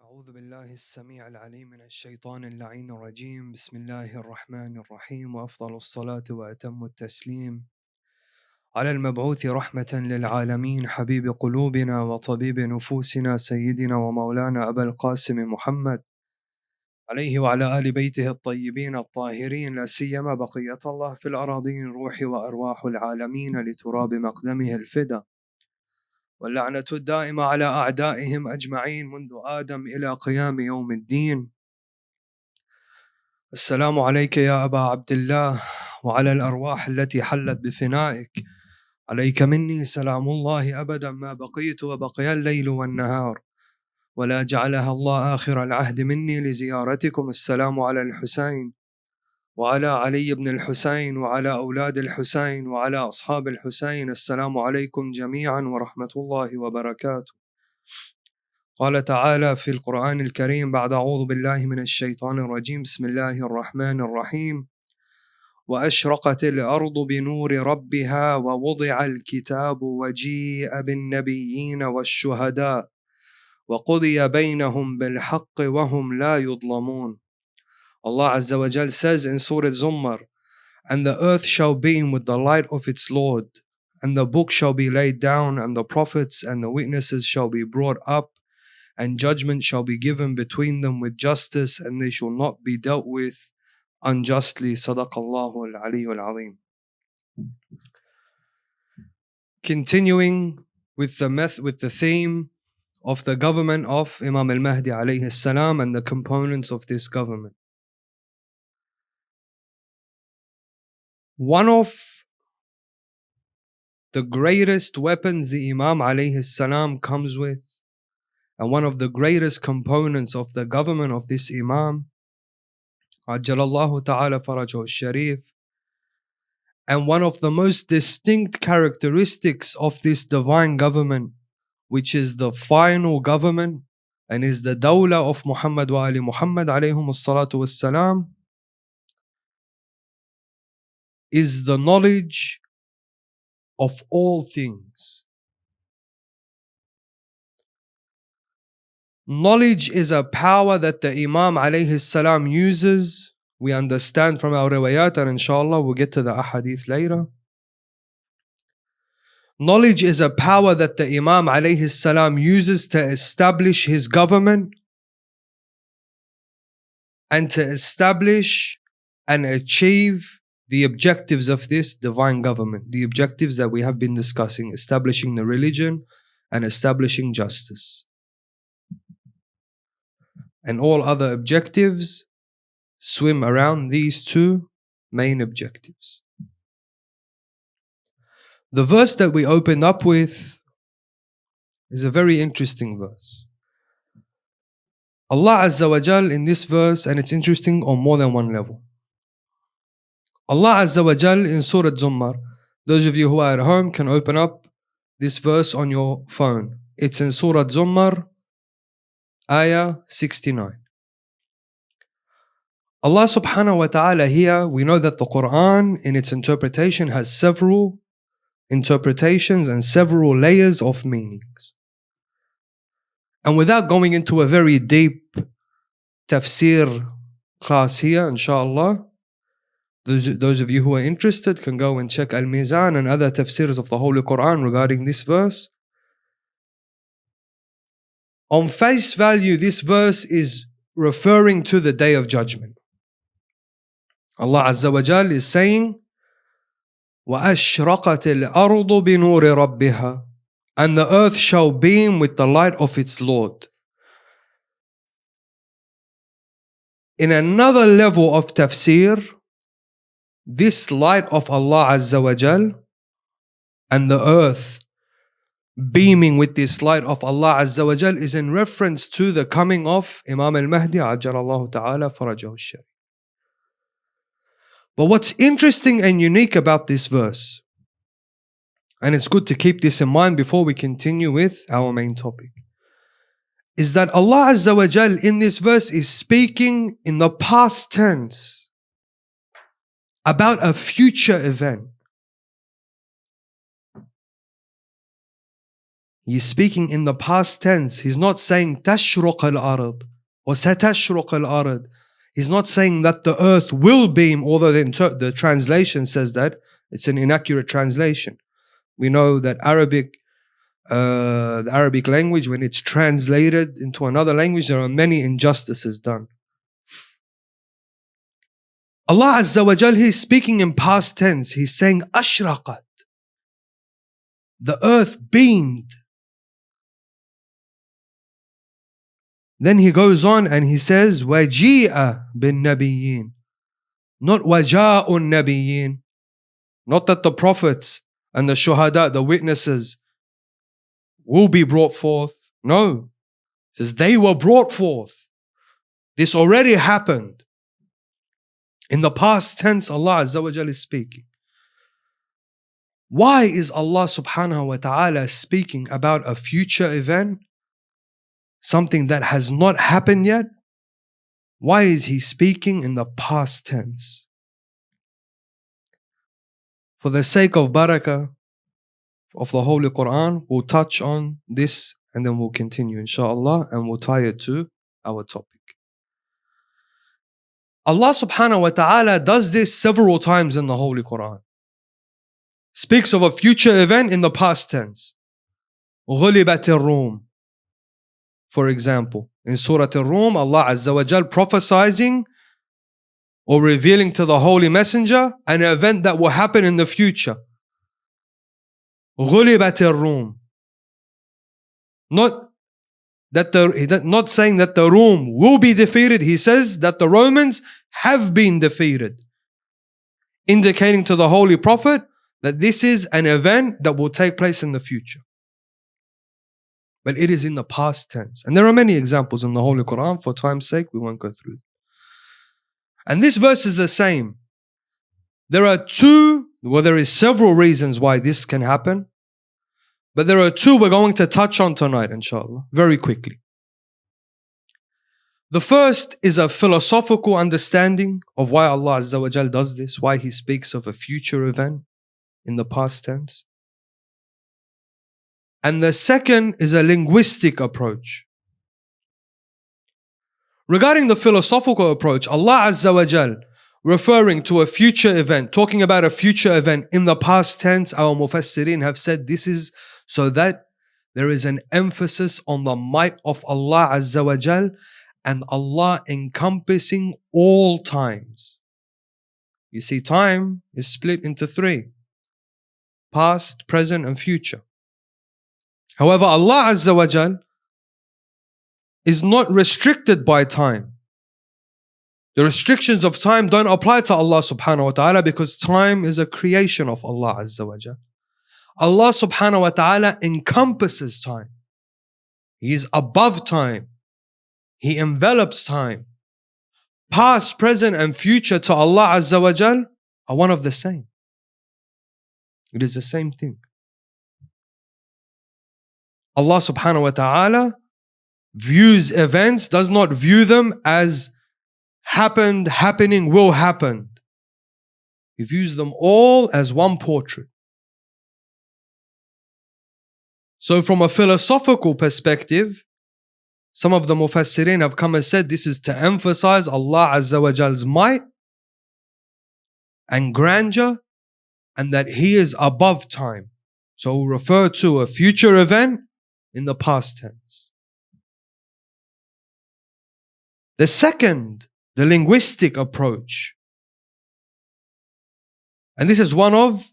أعوذ بالله السميع العليم من الشيطان اللعين الرجيم. بسم الله الرحمن الرحيم، وأفضل الصلاة وأتم التسليم على المبعوث رحمة للعالمين، حبيب قلوبنا وطبيب نفوسنا، سيدنا ومولانا أبا القاسم محمد عليه وعلى آل بيته الطيبين الطاهرين، لا سيما بقية الله في الأراضين، روح وأرواح العالمين لتراب مقدمه الفدا، واللعنة الدائمة على أعدائهم أجمعين منذ آدم إلى قيام يوم الدين. السلام عليك يا أبا عبد الله، وعلى الأرواح التي حلت بفنائك. عليك مني سلام الله أبدا ما بقيت وبقي الليل والنهار، ولا جعلها الله آخر العهد مني لزيارتكم. السلام على الحسين وعلى علي بن الحسين وعلى أولاد الحسين وعلى أصحاب الحسين. السلام عليكم جميعا ورحمة الله وبركاته. قال تعالى في القرآن الكريم بعد أعوذ بالله من الشيطان الرجيم: بسم الله الرحمن الرحيم. وأشرقت الأرض بنور ربها ووضع الكتاب وجيء بالنبيين والشهداء وقضي بينهم بالحق وهم لا يظلمون. Allah Azza wa Jal says in Surah Zumar, "And the earth shall beam with the light of its Lord, and the book shall be laid down, and the prophets and the witnesses shall be brought up, and judgment shall be given between them with justice, and they shall not be dealt with unjustly." Sadaqallahu al-Aliyyul Azim. Continuing with the theme of the government of Imam al-Mahdi alayhi salam and the components of this government. One of the greatest weapons the Imam alayhi salam comes with, and one of the greatest components of the government of this Imam, Ajjalallahu ta'ala farajahu al-Sharif, and one of the most distinct characteristics of this divine government, which is the final government and is the dawla of Muhammad wa Ali Muhammad alayhum as-salatu was-salam, is the knowledge of all things. Knowledge is a power that the Imam alayhi salam uses. We understand from our riwayat, and inshallah we'll get to the ahadith later. Knowledge is a power that the Imam alayhi salam uses to establish his government and to establish and achieve the objectives of this divine government, the objectives that we have been discussing, establishing the religion and establishing justice. And all other objectives swim around these two main objectives. The verse that we opened up with is a very interesting verse. Allah Azza wa Jal in this verse, and it's interesting on more than one level. Allah Azza wa Jal in Surah Zumar, those of you who are at home can open up this verse on your phone. It's in Surah Zumar, Ayah 69. Allah subhanahu wa ta'ala here, we know that the Quran in its interpretation has several interpretations and several layers of meanings. And without going into a very deep tafsir class here, inshallah, those of you who are interested can go and check Al-Mizan and other tafsirs of the Holy Quran regarding this verse. On face value, this verse is referring to the Day of Judgment. Allah Azza wa Jal is saying, وَأَشْرَقَتِ الْأَرْضُ بِنُورِ رَبِّهَا, and the earth shall beam with the light of its Lord. In another level of tafsir, this light of Allah Azza wa Jal and the earth beaming with this light of Allah Azza wa Jal is in reference to the coming of Imam al-Mahdi Ajjalallahu ta'ala farajahu al-Sharif. But what's interesting and unique about this verse, and it's good to keep this in mind before we continue with our main topic, is that Allah Azza wa Jal in this verse is speaking in the past tense about a future event. He's speaking in the past tense. He's not saying تشرق الأرض or ستشرق الأرض. He's not saying that the earth will beam, although the translation says that. It's an inaccurate translation. We know that the Arabic language, when it's translated into another language, there are many injustices done. Allah Azza wa Jal, He's speaking in past tense. He's saying أشرقت. The earth beamed. Then he goes on and he says وَجِيءَ بِالنَّبِيِّينَ. Not وَجَاءُ النَّبِيِّينَ. Not that the prophets and the shuhada, the witnesses, will be brought forth. No. It says they were brought forth. This already happened. In the past tense, Allah Azza wa Jal is speaking. Why is Allah subhanahu wa ta'ala speaking about a future event? Something that has not happened yet? Why is He speaking in the past tense? For the sake of barakah of the Holy Quran, we'll touch on this and then we'll continue inshallah and we'll tie it to our topic. Allah subhanahu wa ta'ala does this several times in the Holy Quran. Speaks of a future event in the past tense. غُلِبَتِ الرُّومِ. For example, in Surah Al-Rum, Allah Azza wa Jal prophesizing or revealing to the Holy Messenger an event that will happen in the future. غُلِبَتِ الرُّومِ. Not saying that the Rum will be defeated. He says that the Romans have been defeated, indicating to the Holy Prophet that this is an event that will take place in the future. But it is in the past tense. And there are many examples in the Holy Quran. For time's sake, we won't go through them. And this verse is the same. There is several reasons why this can happen. But there are two we're going to touch on tonight, inshallah, very quickly. The first is a philosophical understanding of why Allah Azza wa Jal does this, why He speaks of a future event in the past tense. And the second is a linguistic approach. Regarding the philosophical approach, Allah Azza wa Jal, referring to a future event, talking about a future event in the past tense, our mufassirin have said this is so that there is an emphasis on the might of Allah Azza wa Jal and Allah encompassing all times. You see, time is split into three: past, present, and future. However, Allah Azza wa Jal is not restricted by time. The restrictions of time don't apply to Allah subhanahu wa ta'ala because time is a creation of Allah Azza wa Jal. Allah subhanahu wa ta'ala encompasses time. He is above time. He envelops time. Past, present, and future to Allah Azza wa Jal are one of the same. It is the same thing. Allah subhanahu wa ta'ala views events, does not view them as happened, happening, will happen. He views them all as one portrait. So from a philosophical perspective, some of the mufassirin have come and said this is to emphasize Allah Azza wa Jal's might and grandeur and that He is above time. So we refer to a future event in the past tense. The second, the linguistic approach. And this is one of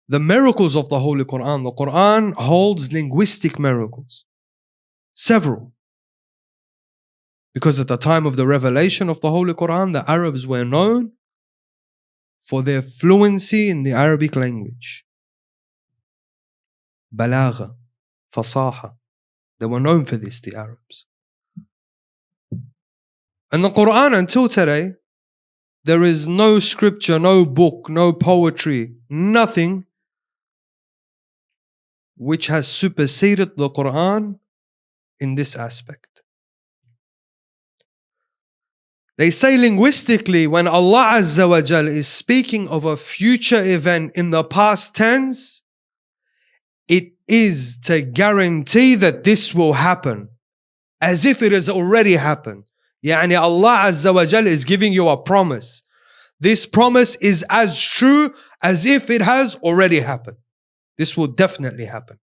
the miracles of the Holy Quran. The Quran holds linguistic miracles. Several. Because at the time of the revelation of the Holy Quran, the Arabs were known for their fluency in the Arabic language. Balagha, fasaha. They were known for this, the Arabs. And the Quran until today, there is no scripture, no book, no poetry, nothing which has superseded the Quran in this aspect. They say linguistically, when Allah Azza wa Jal is speaking of a future event in the past tense, it is to guarantee that this will happen as if it has already happened. Yani Allah Azza wa Jal is giving you a promise. This promise is as true as if it has already happened. This will definitely happen.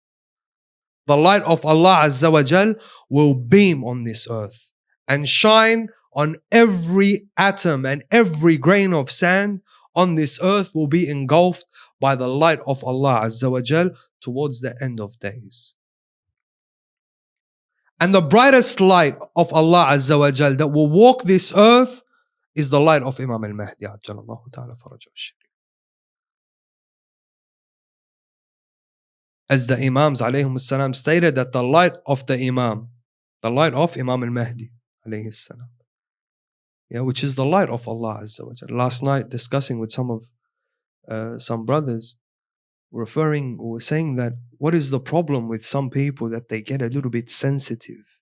The light of Allah Azza wa Jal will beam on this earth and shine on every atom and every grain of sand on this earth will be engulfed by the light of Allah Azza wa Jal towards the end of days. And the brightest light of Allah Azza wa Jal that will walk this earth is the light of Imam al-Mahdi Ajjalallahu Ta'ala Farajahu al-Sharif. As the Imams alayhim salam stated that the light of Imam al-Mahdi alayhi salam, which is the light of Allah Azza wa Jal. Last night discussing with some brothers, referring or saying that what is the problem with some people that they get a little bit sensitive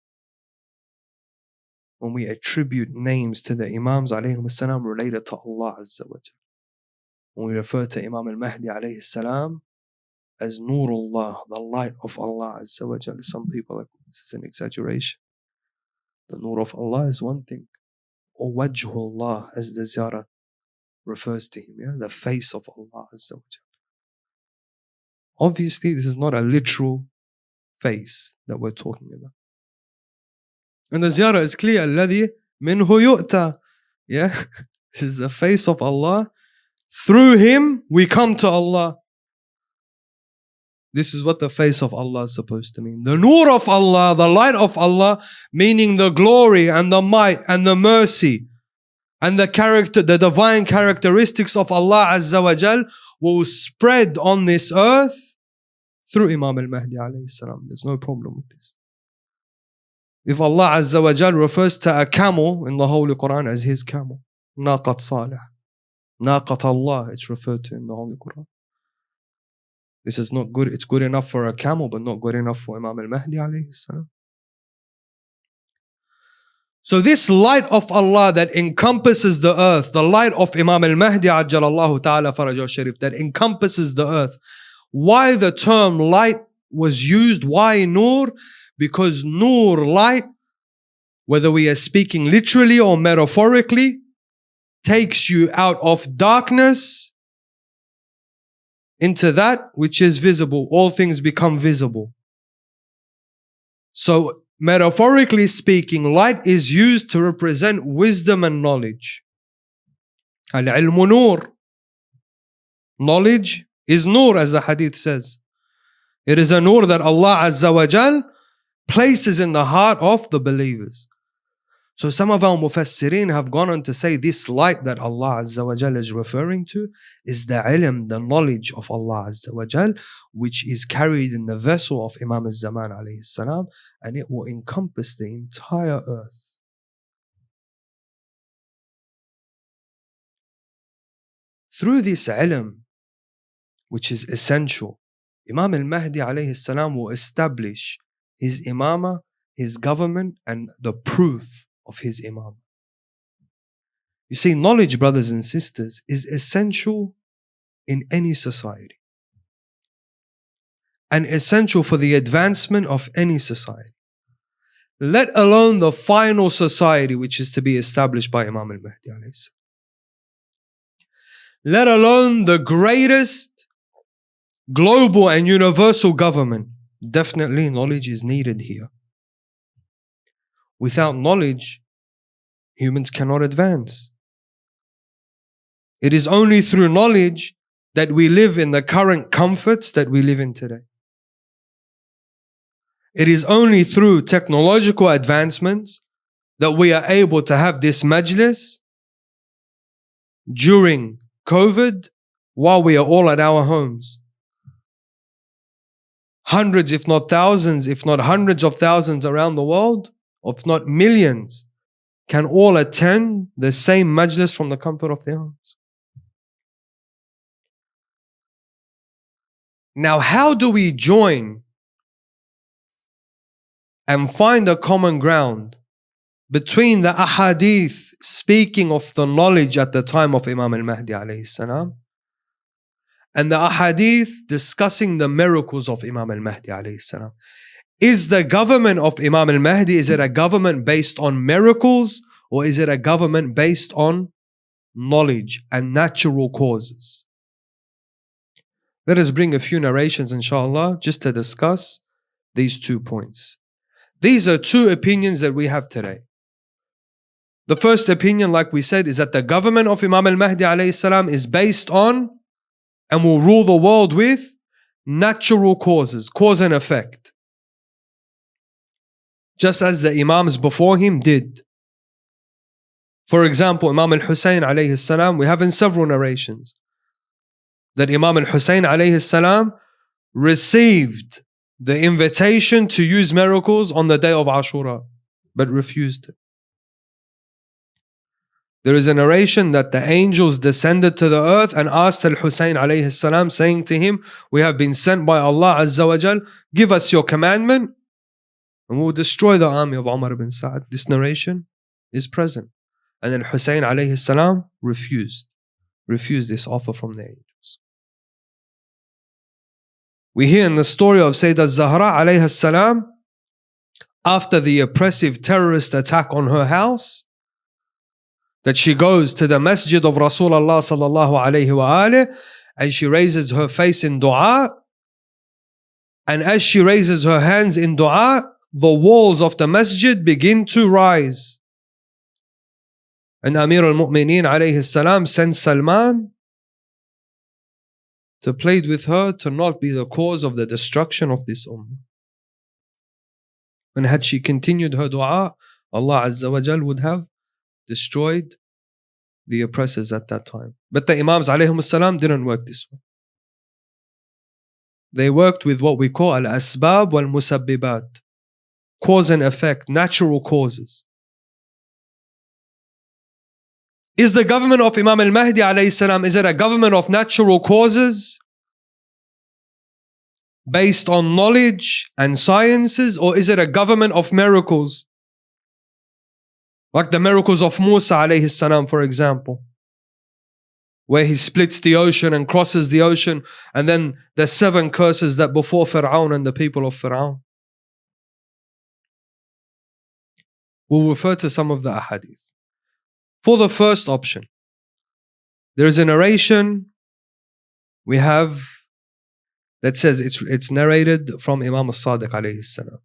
when we attribute names to the Imams alayhim salam related to Allah Azza wa Jal. When we refer to Imam al-Mahdi alayhi salam as Nurullah, the light of Allah Azza wa Jal. Some people are like, this is an exaggeration. The Nur of Allah is one thing. Or Wajhullah, as the Ziyarah refers to him, the face of Allah Azza wa Jal. Obviously, this is not a literal face that we're talking about. And the Ziyarah is clear, الَّذِي مِنْهُ يُؤْتَى. This is the face of Allah. Through him, we come to Allah. This is what the face of Allah is supposed to mean. The Nur of Allah, the light of Allah, meaning the glory and the might and the mercy and the divine characteristics of Allah Azza wa Jal will spread on this earth through Imam al-Mahdi alayhi salam. There's no problem with this. If Allah Azza wa Jal refers to a camel in the Holy Quran as his camel, Naqat Salih, Naqat Allah, it's referred to in the Holy Quran. This is not good. It's good enough for a camel, but not good enough for Imam al-Mahdi alayhi salam. So this light of Allah that encompasses the earth, the light of Imam al-Mahdi Ajjalallahu Ta'ala Farajahu al-Sharif that encompasses the earth. Why the term light was used? Why Nur? Because Nur, light, whether we are speaking literally or metaphorically, takes you out of darkness into that which is visible. All things become visible. So metaphorically speaking, light is used to represent wisdom and knowledge. Al-ilmu nur. Knowledge is nur, as the hadith says. It is a nur that Allah Azza wa Jal places in the heart of the believers. So some of our mufassirin have gone on to say this light that Allah Azza wa Jal is referring to is the ilm, the knowledge of Allah Azza wa Jal, which is carried in the vessel of Imam al-Zaman alayhi salam, and it will encompass the entire earth. Through this ilm, which is essential, Imam al-Mahdi alayhi salam will establish his imamah, his government, and the proof of his imam. You see, knowledge, brothers and sisters, is essential in any society and essential for the advancement of any society, let alone the final society which is to be established by Imam al-Mahdi alayhi salam. Let alone the greatest global and universal government. Definitely knowledge is needed here. Without knowledge, humans cannot advance. It is only through knowledge that we live in the current comforts that we live in today. It is only through technological advancements that we are able to have this majlis during COVID while we are all at our homes. Hundreds, if not thousands, if not hundreds of thousands around the world, if not millions, can all attend the same majlis from the comfort of their homes. Now, how do we join and find a common ground between the ahadith speaking of the knowledge at the time of Imam al-Mahdi alayhi salam and the ahadith discussing the miracles of Imam al-Mahdi alayhi salam. Is the government of Imam al-Mahdi, is it a government based on miracles, or is it a government based on knowledge and natural causes? Let us bring a few narrations, inshallah, just to discuss these 2 points. These are 2 opinions that we have today. The first opinion, like we said, is that the government of Imam al-Mahdi alayhi salam is based on and will rule the world with natural causes, cause and effect. Just as the Imams before him did. For example, Imam al-Hussein alayhi salam, we have in several narrations that Imam al-Hussein alayhi salam received the invitation to use miracles on the day of Ashura, but refused it. There is a narration that the angels descended to the earth and asked al-Hussein alayhi salam, saying to him, we have been sent by Allah Azza wa Jal, give us your commandment and we will destroy the army of Umar ibn Sa'd. This narration is present. And then Hussein alayhi salam refused this offer from the angels. We hear in the story of Sayyidah Zahra alayhi salam, after the oppressive terrorist attack on her house, that she goes to the masjid of Rasulullah sallallahu alayhi wa alayhi, and she raises her face in dua, and as she raises her hands in dua, the walls of the masjid begin to rise. And Amir al-Mu'mineen alayhi salam sends Salman to plead with her to not be the cause of the destruction of this ummah. And had she continued her dua, Allah Azza wa Jal would have destroyed the oppressors at that time. But the Imams alayhim salam didn't work this way. They worked with what we call al-asbab wal-musabbibat, cause and effect, natural causes. Is the government of Imam al-Mahdi alayhi salam, is it a government of natural causes based on knowledge and sciences, or is it a government of miracles? Like the miracles of Musa alayhi salam, for example, where he splits the ocean and crosses the ocean, and then the 7 curses that before Fir'aun and the people of Fir'aun. We'll refer to some of the ahadith. For the first option, there is a narration we have that says, it's narrated from Imam al-Sadiq alayhi salam.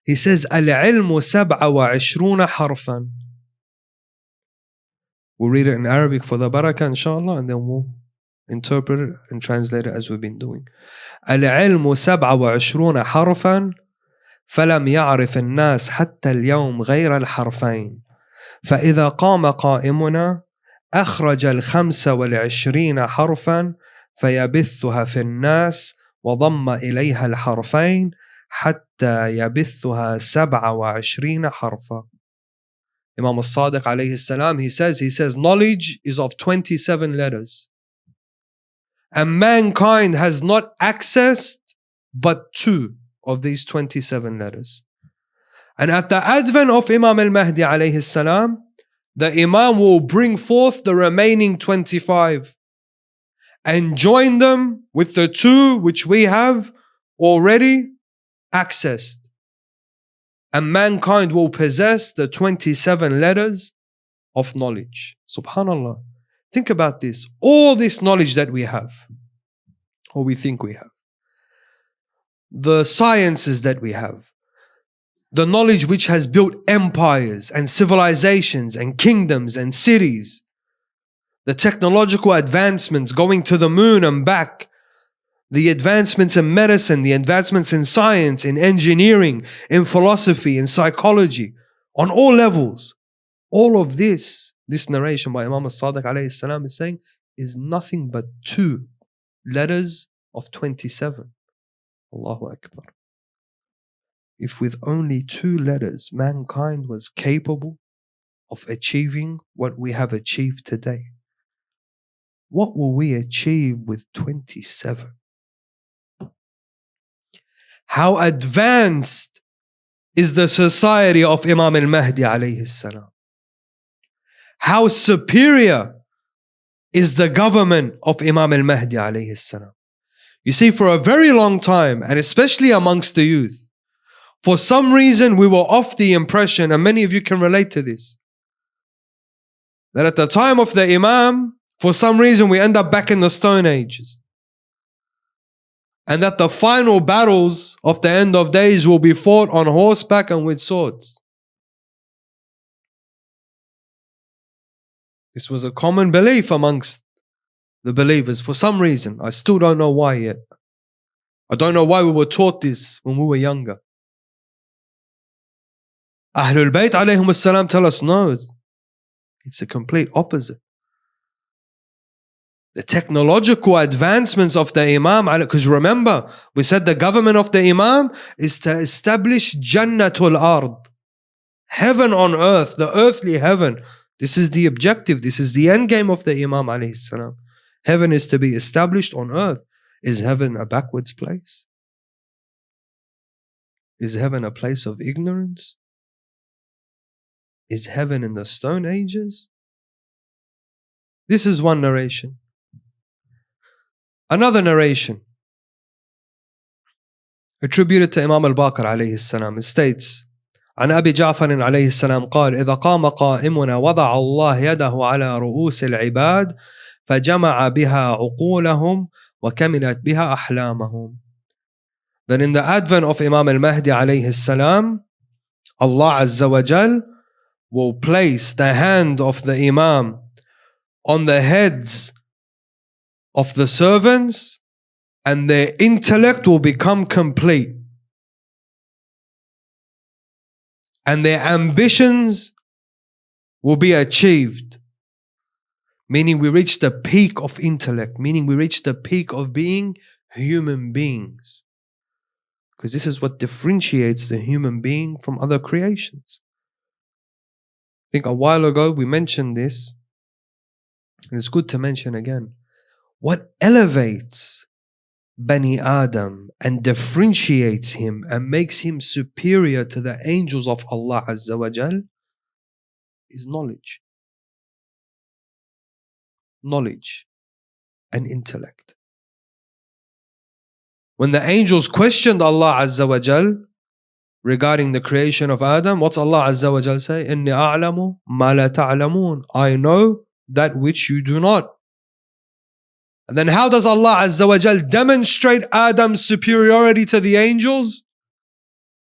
He says, Al-ilmu 27 harfan. We'll read it in Arabic for the barakah, inshallah, and then we'll interpret it and translate it as we've been doing. Al-ilmu 27 harfan, فلم يعرف الناس حتى اليوم غير الحرفين. فإذا قام قائمنا أخرج 25 حرفا فيبثها في الناس وضم إليها الحرفين حتى يبثها 27 حرفا. Imam al-Sadiq alayhi salam, he says knowledge is of 27 letters, and mankind has not accessed but 2 of these 27 letters. And at the advent of Imam al-Mahdi alayhi salam, the Imam will bring forth the remaining 25 and join them with the 2 which we have already accessed. And mankind will possess the 27 letters of knowledge. Subhanallah. Think about this. All this knowledge that we have, or we think we have, the sciences that we have, the knowledge which has built empires and civilizations and kingdoms and cities, the technological advancements going to the moon and back, the advancements in medicine, the advancements in science, in engineering, in philosophy, in psychology, on all levels. All of this narration by Imam al-Sadiq alayhi salam is saying, is nothing but 2 letters of 27. Allahu Akbar. If with only 2 letters mankind was capable of achieving what we have achieved today, what will we achieve with 27? How advanced is the society of Imam al-Mahdi alayhi salam? How superior is the government of Imam al-Mahdi alayhi salam. You see, for a very long time, and especially amongst the youth, for some reason we were off the impression, and many of you can relate to this, that at the time of the Imam, for some reason we end up back in the Stone Ages. And that the final battles of the end of days will be fought on horseback and with swords. This was a common belief amongst the believers for some reason. I still don't know why yet. I don't know why we were taught this when we were younger. Ahlul Bayt alayhim as-salam tell us no, it's the complete opposite. The technological advancements of the Imam, because remember, we said the government of the Imam is to establish Jannatul Ard, heaven on earth, the earthly heaven. This is the objective, this is the end game of the Imam alayhi salam. Heaven is to be established on earth. Is heaven a backwards place? Is heaven a place of ignorance? Is heaven in the Stone Ages? This is one narration. Another narration attributed to Imam al-Baqir alayhi salam states, عن أبي جعفر عليه السلام قال إذا قام قائمنا وضع الله يده على رؤوس العباد فجمع بها عقولهم وكملت بها أحلامهم. That in the advent of Imam al-Mahdi alayhi salam, Allah Azza wa Jal will place the hand of the Imam on the heads of the servants, and their intellect will become complete. And their ambitions will be achieved. Meaning we reach the peak of intellect. Meaning we reach the peak of being human beings. Because this is what differentiates the human being from other creations. I think a while ago we mentioned this, and it's good to mention again. What elevates Bani Adam and differentiates him and makes him superior to the angels of Allah Azza wa Jal is knowledge. Knowledge and intellect. When the angels questioned Allah Azza wa Jal regarding the creation of Adam, what's Allah Azza wa Jal say? إِنِّي أَعْلَمُ مَا لَا تَعْلَمُونَ. I know that which you do not. And then how does Allah Azza wa Jal demonstrate Adam's superiority to the angels?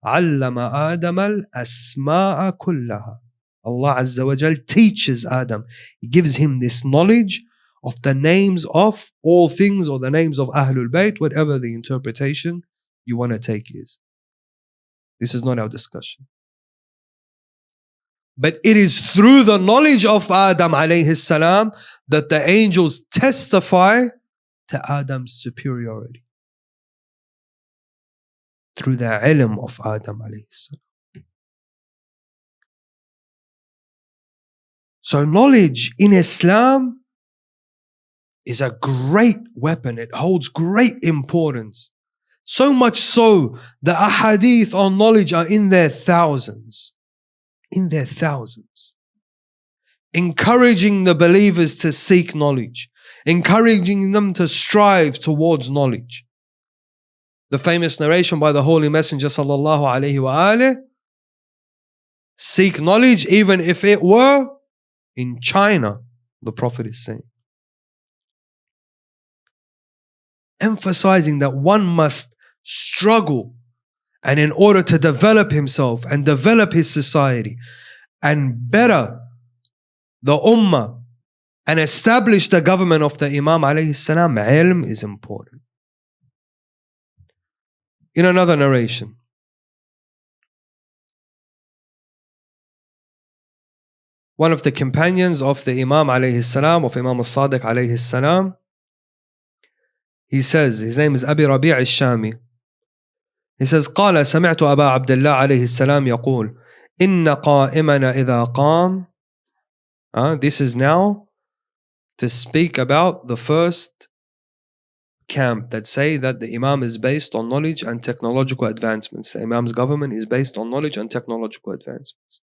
عَلَّمَ آدَمَ الْأَسْمَاءَ كُلَّهَا. Allah Azza wa Jal teaches Adam. He gives him this knowledge of the names of all things, or the names of Ahlul Bayt, whatever the interpretation you want to take is. This is not our discussion. But it is through the knowledge of Adam alayhi salam that the angels testify to Adam's superiority. Through the ilm of Adam alayhi salam. So knowledge in Islam is a great weapon. It holds great importance. So much so, the ahadith on knowledge are in their thousands. In their thousands. Encouraging the believers to seek knowledge. Encouraging them to strive towards knowledge. The famous narration by the Holy Messenger sallallahu alaihi wasallam, seek knowledge even if it were in China, the Prophet is saying. Emphasizing that one must struggle, and in order to develop himself and develop his society and better the ummah and establish the government of the Imam alayhi salam, ilm is important. In another narration, one of the companions of the Imam alayhi salam, of Imam al-Sadiq alayhi salam, he says, his name is Abi Rabi' al-Shami. He says, قال سمعت أبا عبد الله عليه السلام يقول إن قائمنا إذا قام. This is now to speak about the first camp that say that the Imam is based on knowledge and technological advancements. The Imam's government is based on knowledge and technological advancements.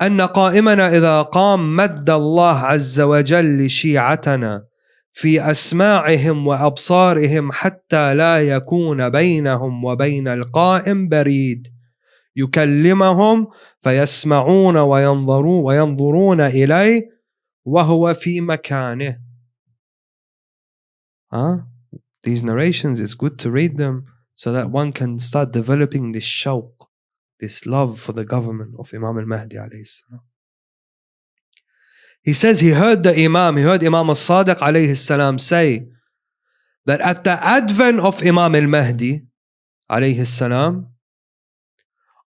أن قائمنا إذا قام مد الله عز وجل لشيعتنا في أسماعهم وأبصارهم حتى لا يكون بينهم وبين القائم بريد يكلمهم فيسمعون وينظرون إليه وهو في مكانه. These narrations, it's good to read them so that one can start developing this shawq, this love for the government of Imam al-Mahdi alayhi salam. He says he heard Imam al-Sadiq alayhi salam say that at the advent of Imam al-Mahdi alayhi salam,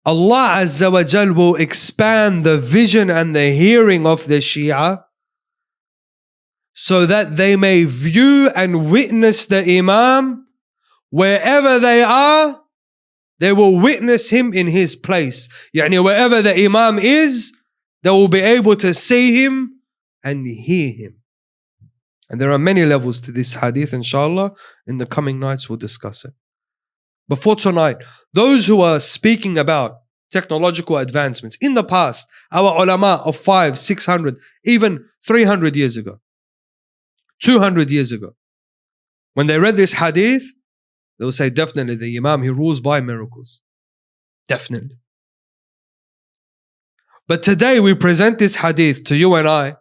Allah Azza wa Jal will expand the vision and the hearing of the Shia so that they may view and witness the Imam wherever they are. They will witness him in his place. Yani wherever the Imam is, they will be able to see him and hear him. And there are many levels to this hadith, inshallah. In the coming nights we'll discuss it. But for tonight, those who are speaking about technological advancements in the past, our ulama of 500, 600, even 300 years ago, 200 years ago, when they read this hadith, they will say, definitely the Imam, he rules by miracles. Definitely. But today we present this hadith to you and I,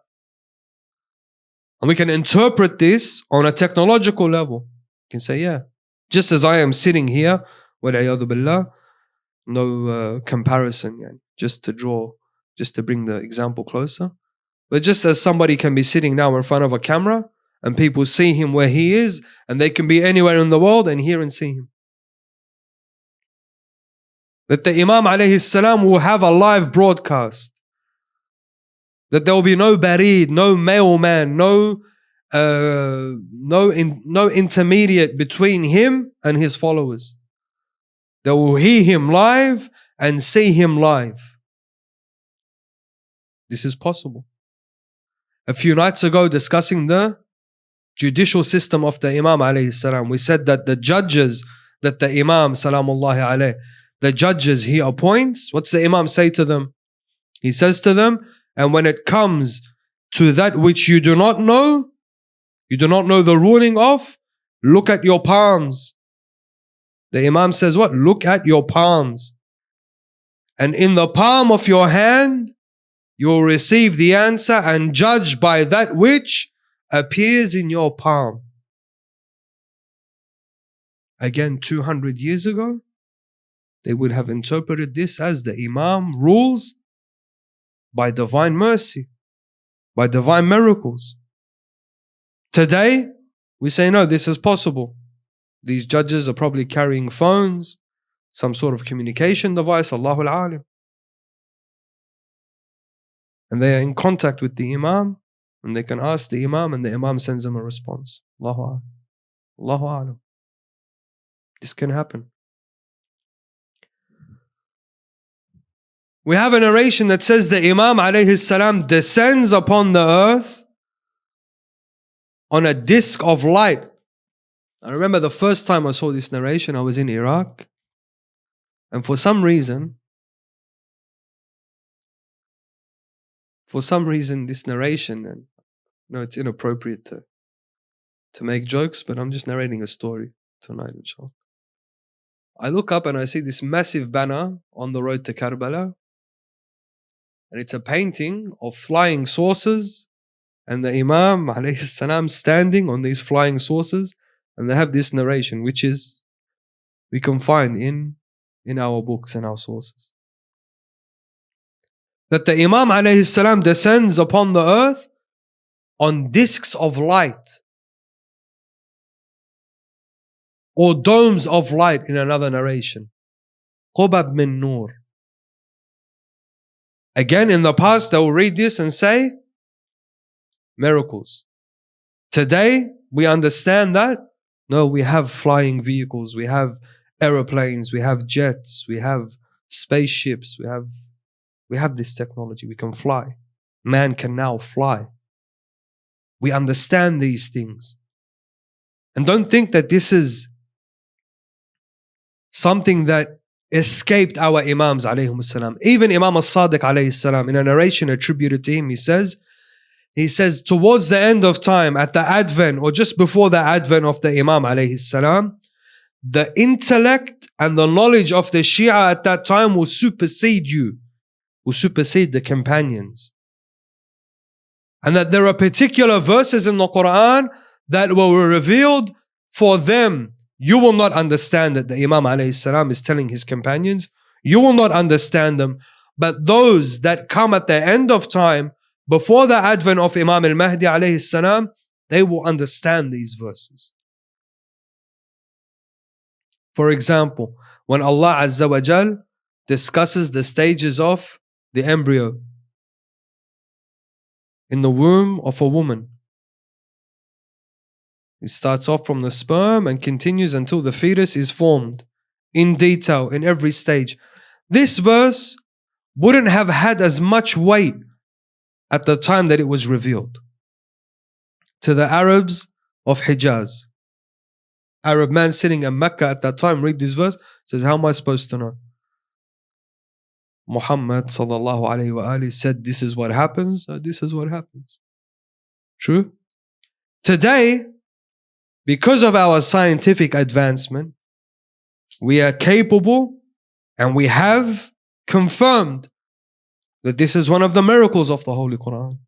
and we can interpret this on a technological level. You can say, yeah, just as I am sitting here, wal'iyadu billah, no comparison, just to bring the example closer. But just as somebody can be sitting now in front of a camera and people see him where he is, and they can be anywhere in the world and hear and see him. That the Imam alayhi salam will have a live broadcast. That there will be no barid, no mailman, no intermediate between him and his followers. They will hear him live and see him live. This is possible. A few nights ago, discussing the judicial system of the Imam alayhi salam, we said that the judges that the Imam salamullahi alayhi, the judges he appoints, what's the Imam say to them? He says to them, and when it comes to that which you do not know the ruling of, look at your palms. The Imam says what? Look at your palms. And in the palm of your hand, you will receive the answer and judge by that which appears in your palm. Again, 200 years ago, they would have interpreted this as the Imam rules by divine mercy, by divine miracles. Today, we say no, this is possible. These judges are probably carrying phones, some sort of communication device, Allahul Alim. And they are in contact with the Imam, and they can ask the Imam, and the Imam sends them a response. Allahu Alam. Allahu Alam. This can happen. We have a narration that says the Imam alayhi salam descends upon the earth on a disc of light. I remember the first time I saw this narration, I was in Iraq. And for some reason, this narration, and it's inappropriate to make jokes, but I'm just narrating a story tonight, inshallah. I look up and I see this massive banner on the road to Karbala. And it's a painting of flying saucers and the Imam alayhi salam standing on these flying saucers. And they have this narration, which is we can find in our books and our sources. That the Imam alayhi salam descends upon the earth on discs of light or domes of light in another narration. Qubab min nur. Again, in the past, they will read this and say, miracles. Today, we understand that, no, we have flying vehicles, we have aeroplanes, we have jets, we have spaceships, we have this technology, we can fly. Man can now fly. We understand these things. And don't think that this is something that escaped our Imams alayhim salam. Even Imam As-Sadiq alayhi salam, in a narration attributed to him, he says towards the end of time, at the advent or just before the advent of the Imam alayhi salam, the intellect and the knowledge of the Shia at that time will supersede the companions. And that there are particular verses in the Quran that were revealed for them. You will not understand that the Imam alayhi salam is telling his companions. You will not understand them. But those that come at the end of time, before the advent of Imam al-Mahdi alayhi salam, they will understand these verses. For example, when Allah Azza wa Jal discusses the stages of the embryo in the womb of a woman, it starts off from the sperm and continues until the fetus is formed in detail in every stage. This verse wouldn't have had as much weight at the time that it was revealed to the Arabs of Hijaz. Arab man sitting in Mecca at that time read this verse, says, how am I supposed to know? Muhammad sallallahu alayhi wa alihi said, this is what happens, this is what happens. True? Today, because of our scientific advancement, we are capable and we have confirmed that this is one of the miracles of the Holy Quran.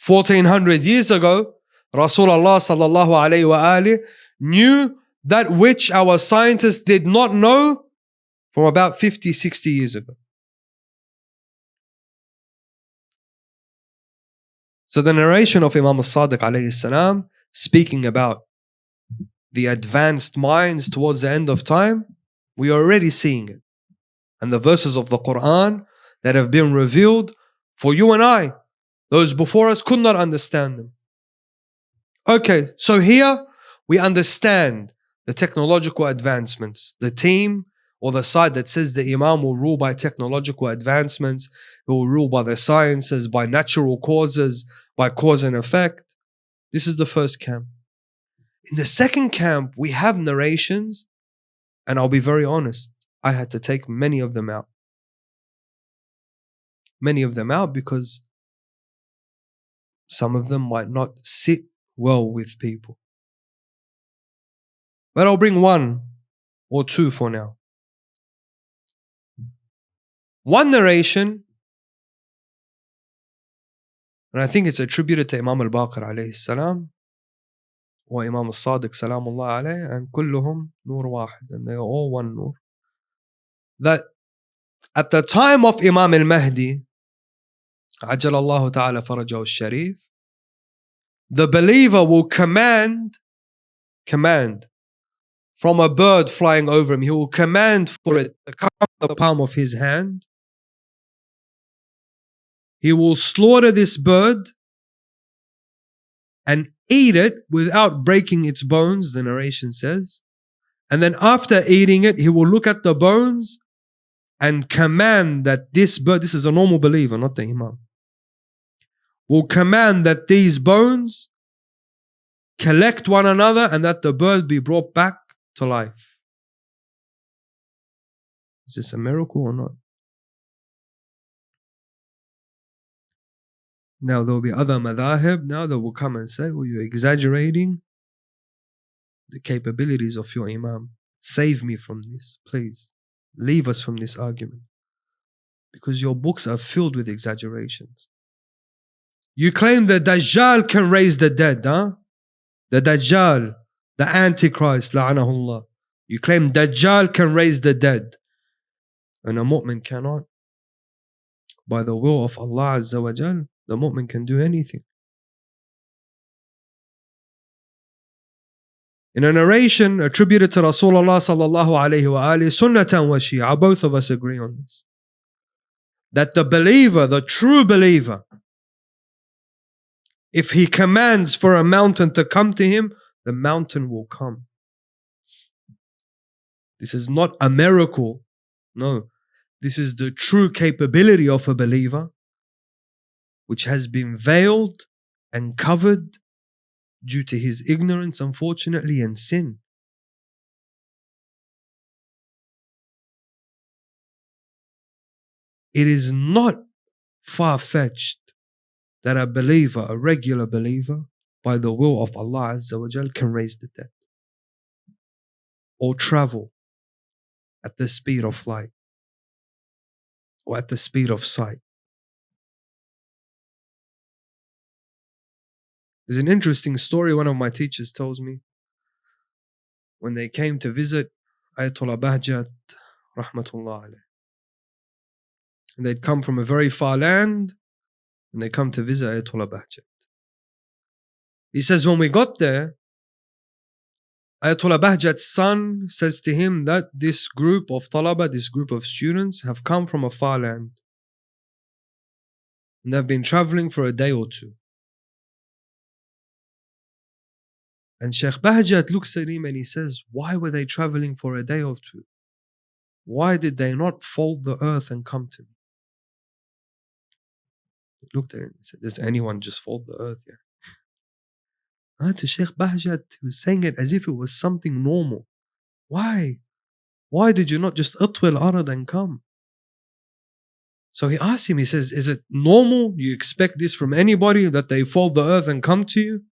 1400 years ago, Rasulullah sallallahu alayhi wa alihi knew that which our scientists did not know from about 50, 60 years ago. So the narration of Imam As-Sadiq alayhi salam, speaking about the advanced minds towards the end of time, we are already seeing it. And the verses of the Quran that have been revealed for you and I, those before us could not understand them. Okay, so here we understand the technological advancements. The team or the side that says the Imam will rule by technological advancements, he will rule by the sciences, by natural causes, by cause and effect. This is the first camp. In the second camp, we have narrations, and I'll be very honest, I had to take many of them out. Many of them out because some of them might not sit well with people. But I'll bring one or two for now. One narration, and I think it's attributed to Imam al-Baqir alayhi salam or Imam al-Sadiq salamullah alayhi, and kulluhum nur wahid, and they are all one nur. That at the time of Imam al-Mahdi, ajalallahu ta'ala farajahu al-sharif, the believer will command from a bird flying over him. He will command for it to come to the palm of his hand. He will slaughter this bird and eat it without breaking its bones, the narration says. And then after eating it, he will look at the bones and command that this bird, this is a normal believer, not the Imam, will command that these bones collect one another and that the bird be brought back to life. Is this a miracle or not? Now there will be other madhahib now that will come and say, well, you're exaggerating the capabilities of your Imam. Save me from this, please. Leave us from this argument. Because your books are filled with exaggerations. You claim the Dajjal can raise the dead, huh? The Dajjal, the Antichrist, la'anahullah. You claim Dajjal can raise the dead. And a mu'min cannot. By the will of Allah Azza wa Jal, the mu'min can do anything. In a narration attributed to Rasulullah sallallahu alayhi wa alihi, sunnatan wa shi'a, both of us agree on this. That the believer, the true believer, if he commands for a mountain to come to him, the mountain will come. This is not a miracle. No. This is the true capability of a believer, which has been veiled and covered due to his ignorance, unfortunately, and sin. it is not far-fetched that a believer, a regular believer, by the will of Allah Azza wa Jal, can raise the dead or travel at the speed of light or at the speed of sight. There's an interesting story one of my teachers tells me. When they came to visit Ayatollah Bahjat, rahmatullah alayh, and they'd come from a very far land, and they come to visit Ayatollah Bahjat. He says, when we got there, Ayatollah Bahjat's son says to him that this group of talaba, this group of students, have come from a far land. And they've been traveling for a day or two. And Sheikh Bahjat looks at him and he says, why were they traveling for a day or two? Why did they not fold the earth and come to me? He looked at him and said, does anyone just fold the earth? Yeah. To Sheikh Bahjat, he was saying it as if it was something normal. Why? Why did you not just atwil arad and come? So he asked him, he says, is it normal? You expect this from anybody, that they fold the earth and come to you?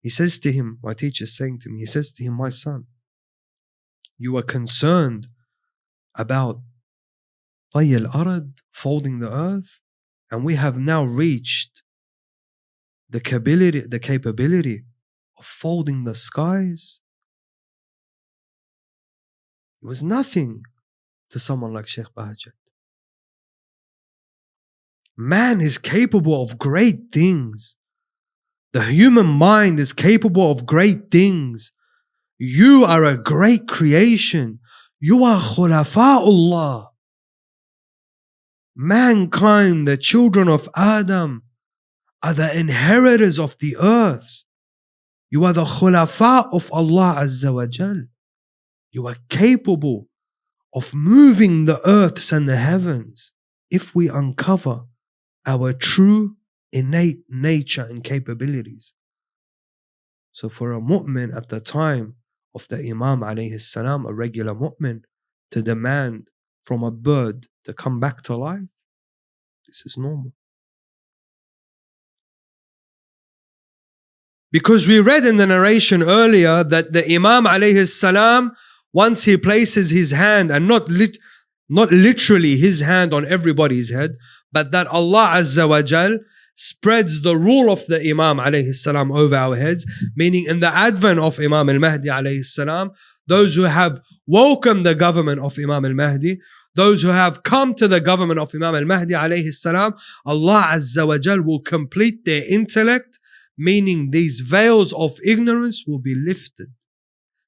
He says to him, my teacher is saying to me, he says to him, my son, you are concerned about tay al-arad, folding the earth, and we have now reached the capability of folding the skies. It was nothing to someone like Sheikh Bahjat. Man is capable of great things. The human mind is capable of great things. You are a great creation. You are khulafa'ullah. Mankind, the children of Adam, are the inheritors of the earth. You are the khulafa of Allah Azza wa Jal. You are capable of moving the earths and the heavens if we uncover our true innate nature and capabilities. So for a mu'min at the time of the Imam alayhi salam, a regular mu'min, to demand from a bird to come back to life, this is normal. Because we read in the narration earlier that the Imam alayhi salam, once he places his hand, and not literally his hand on everybody's head, but that Allah Azza wa Jal spreads the rule of the Imam alayhi salam over our heads, meaning in the advent of Imam al-Mahdi alayhi salam, those who have welcomed the government of Imam al-Mahdi, those who have come to the government of Imam al-Mahdi alayhi salam, Allah Azza wa Jal will complete their intellect, meaning these veils of ignorance will be lifted.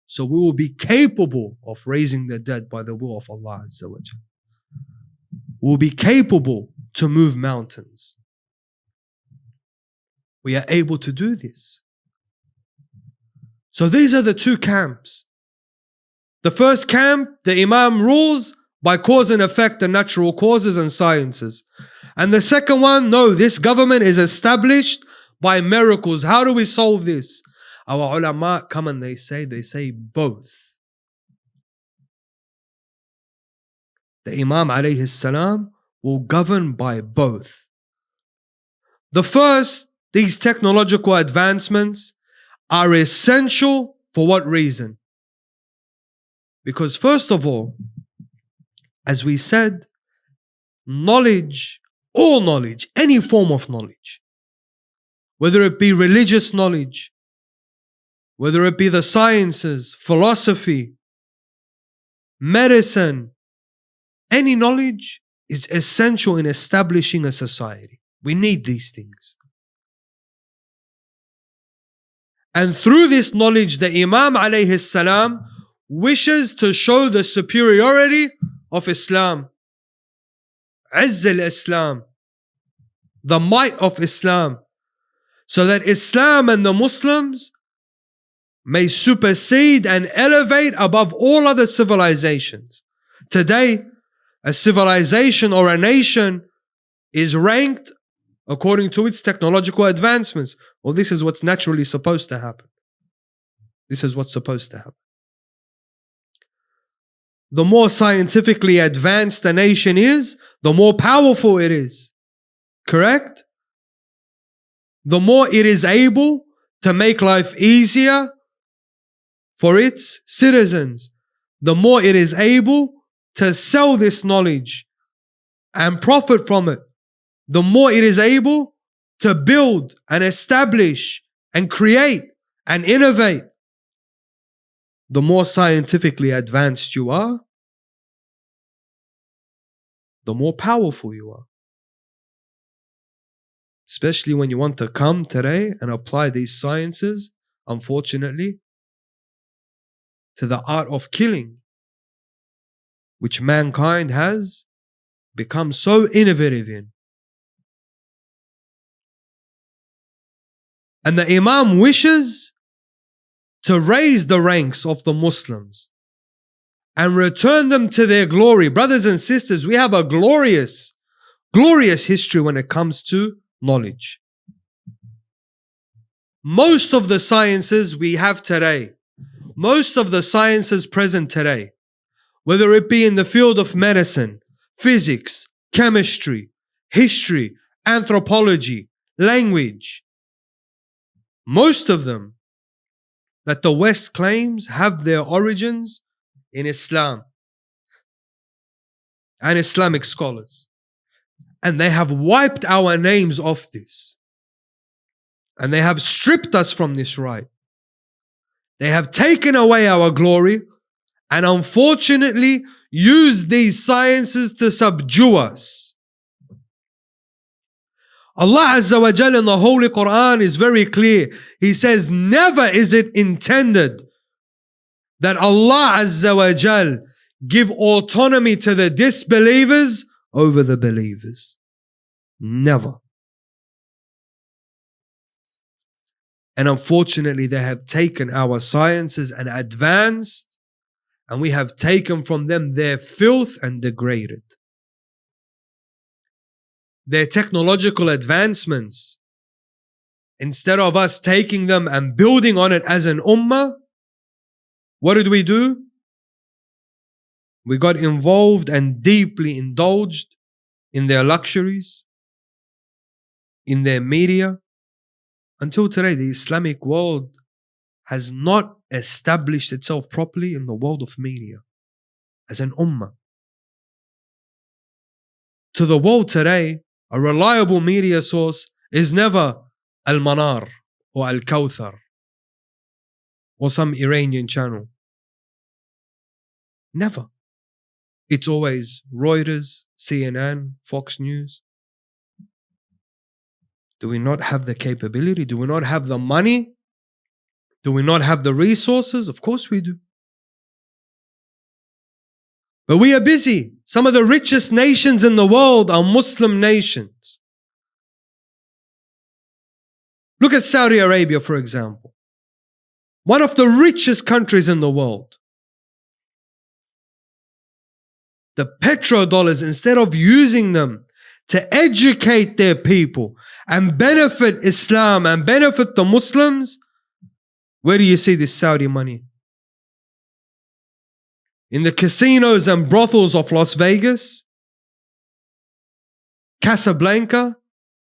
So we will be capable of raising the dead by the will of Allah Azza wa Jal. We will be capable to move mountains. We are able to do this. So these are the two camps. The first camp, the Imam rules by cause and effect and natural causes and sciences. And the second one, no, this government is established by miracles. How do we solve this? Our ulama come and they say both. The Imam alayhi salam will govern by both. The first, these technological advancements are essential for what reason? Because first of all, as we said, knowledge, all knowledge, any form of knowledge, whether it be religious knowledge, whether it be the sciences, philosophy, medicine, any knowledge is essential in establishing a society. We need these things. And through this knowledge, the Imam alayhi salam wishes to show the superiority of Islam. Izz al-Islam. The might of Islam. So that Islam and the Muslims may supersede and elevate above all other civilizations. Today, a civilization or a nation is ranked according to its technological advancements. Well, this is what's naturally supposed to happen. This is what's supposed to happen. the more scientifically advanced a nation is, the more powerful it is. Correct? The more it is able to make life easier for its citizens, the more it is able to sell this knowledge and profit from it, the more it is able to build and establish and create and innovate. The more scientifically advanced you are, the more powerful you are. Especially when you want to come today and apply these sciences, unfortunately, to the art of killing, which mankind has become so innovative in. And the Imam wishes to raise the ranks of the Muslims and return them to their glory. Brothers and sisters, we have a glorious history when it comes to knowledge. Most of the sciences we have today, most of the sciences present today, whether it be in the field of medicine, physics, chemistry, history, anthropology, language, most of them that the West claims have their origins in Islam and Islamic scholars. And they have wiped our names off this. And they have stripped us from this right. They have taken away our glory and unfortunately used these sciences to subdue us. Allah Azza wa Jal in the Holy Quran is very clear. He says, never is it intended that Allah Azza wa Jal give autonomy to the disbelievers over the believers. Never. And unfortunately, they have taken our sciences and advanced, and we have taken from them their filth and degraded. Their technological advancements, instead of us taking them and building on it as an ummah, what did we do? We got involved and deeply indulged in their luxuries, in their media. Until today, the Islamic world has not established itself properly in the world of media as an ummah. To the world today, a reliable media source is never Al-Manar or Al-Kawthar or some Iranian channel. Never. It's always Reuters, CNN, Fox News. Do we not have the capability? Do we not have the money? Do we not have the resources? Of course we do. But we are busy. Some of the richest nations in the world are Muslim nations. Look at Saudi Arabia, for example. One of the richest countries in the world. The petrodollars, instead of using them to educate their people and benefit Islam and benefit the Muslims, where do you see this Saudi money? In the casinos and brothels of Las Vegas, Casablanca,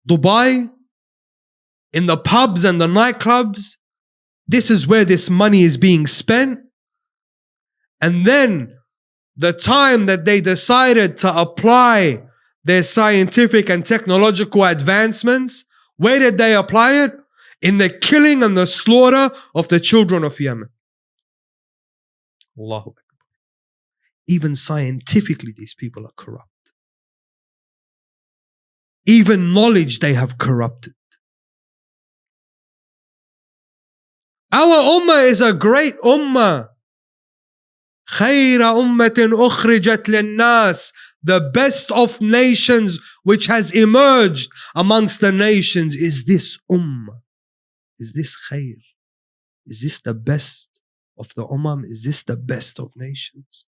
Dubai, in the pubs and the nightclubs. This is where this money is being spent. And then the time that they decided to apply their scientific and technological advancements, where did they apply it? In the killing and the slaughter of the children of Yemen. Allahu Akbar. Even scientifically, these people are corrupt. Even knowledge they have corrupted. Our ummah is a great ummah. خَيْرَ أُمَّةٍ أُخْرِجَتْ لِلنَّاسِ. The best of nations which has emerged amongst the nations is this ummah. Is this khair? Is this the best of the ummah? Is this the best of nations?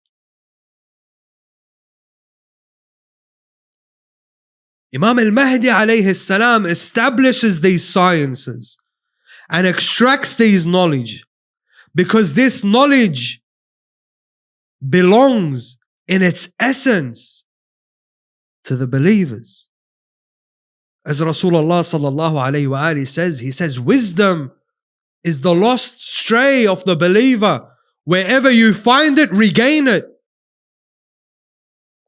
Imam al-Mahdi alayhi salam establishes these sciences and extracts these knowledge, because this knowledge belongs in its essence to the believers. As Rasulullah sallallahu alayhi wa alihi says, he says, wisdom is the lost stray of the believer. Wherever you find it, regain it.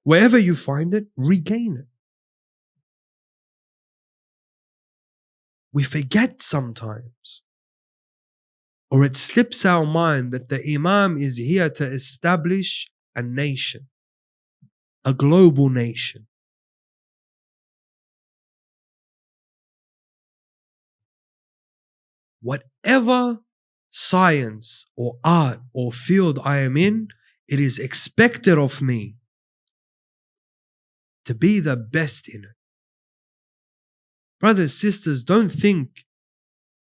Wherever you find it, regain it. We forget sometimes, or it slips our mind, that the Imam is here to establish a nation, a global nation. Whatever science or art or field I am in, it is expected of me to be the best in it. Brothers, sisters, don't think,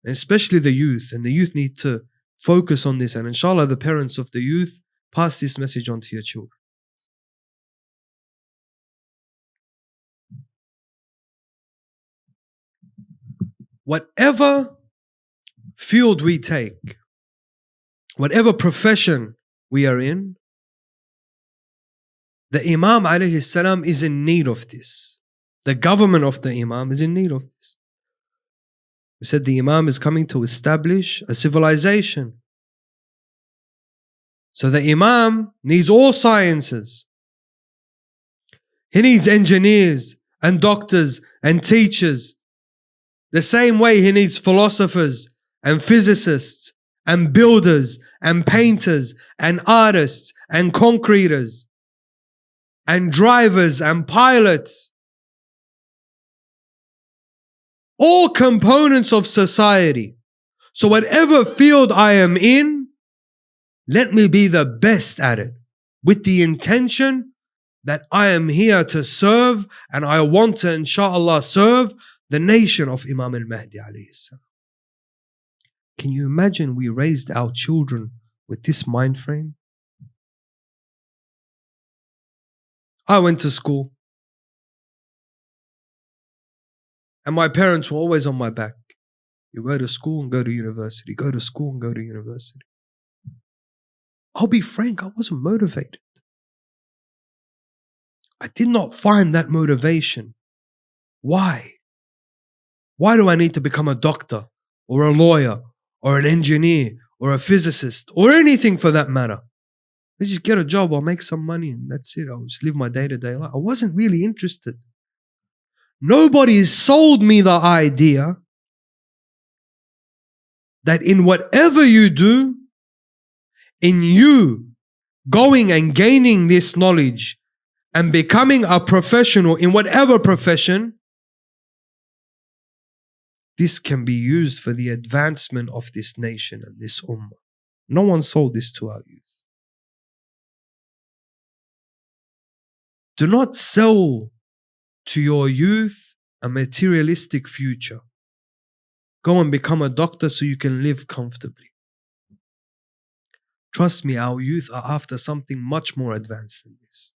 especially the youth, and the youth need to focus on this, and inshallah the parents of the youth, pass this message on to your children. Whatever field we take, whatever profession we are in, the Imam alayhi salam is in need of this. The government of the Imam is in need of this. We said the Imam is coming to establish a civilization. So the Imam needs all sciences. He needs engineers and doctors and teachers. The same way he needs philosophers and physicists and builders and painters and artists and concreters and drivers and pilots. All components of society. So whatever field I am in, let me be the best at it, with the intention that I am here to serve, and I want to, inshallah, serve the nation of Imam al-Mahdi alayhi salam. Can you imagine we raised our children with this mind frame? I went to school, and my parents were always on my back. You go to school and go to university, go to school and go to university. I'll be frank, I wasn't motivated. I did not find that motivation. Why? Why do I need to become a doctor or a lawyer or an engineer or a physicist or anything for that matter? I just get a job, I'll make some money, and that's it. I'll just live my day-to-day life. I wasn't really interested. Nobody sold me the idea that in whatever you do, in you going and gaining this knowledge and becoming a professional in whatever profession, this can be used for the advancement of this nation and this ummah. No one sold this to our youth. Do not sell to your youth a materialistic future. Go and become a doctor so you can live comfortably. Trust me, our youth are after something much more advanced than this.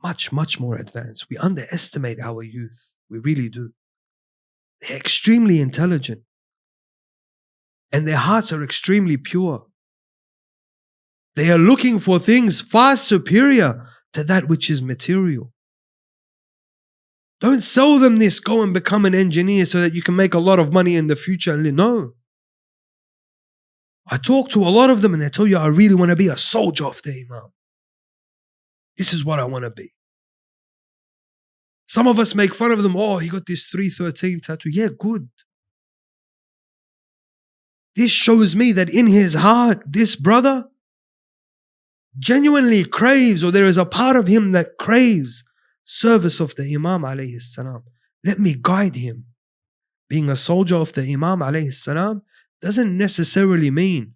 Much, much more advanced. We underestimate our youth. We really do. They're extremely intelligent. And their hearts are extremely pure. They are looking for things far superior to that which is material. Don't sell them this, go and become an engineer so that you can make a lot of money in the future. No. I talk to a lot of them and they tell you, I really want to be a soldier of the Imam. This is what I want to be. Some of us make fun of them. Oh, he got this 313 tattoo. Yeah, good. This shows me that in his heart, this brother genuinely craves, or there is a part of him that craves service of the Imam alayhi salam. Let me guide him. Being a soldier of the Imam alayhi salam doesn't necessarily mean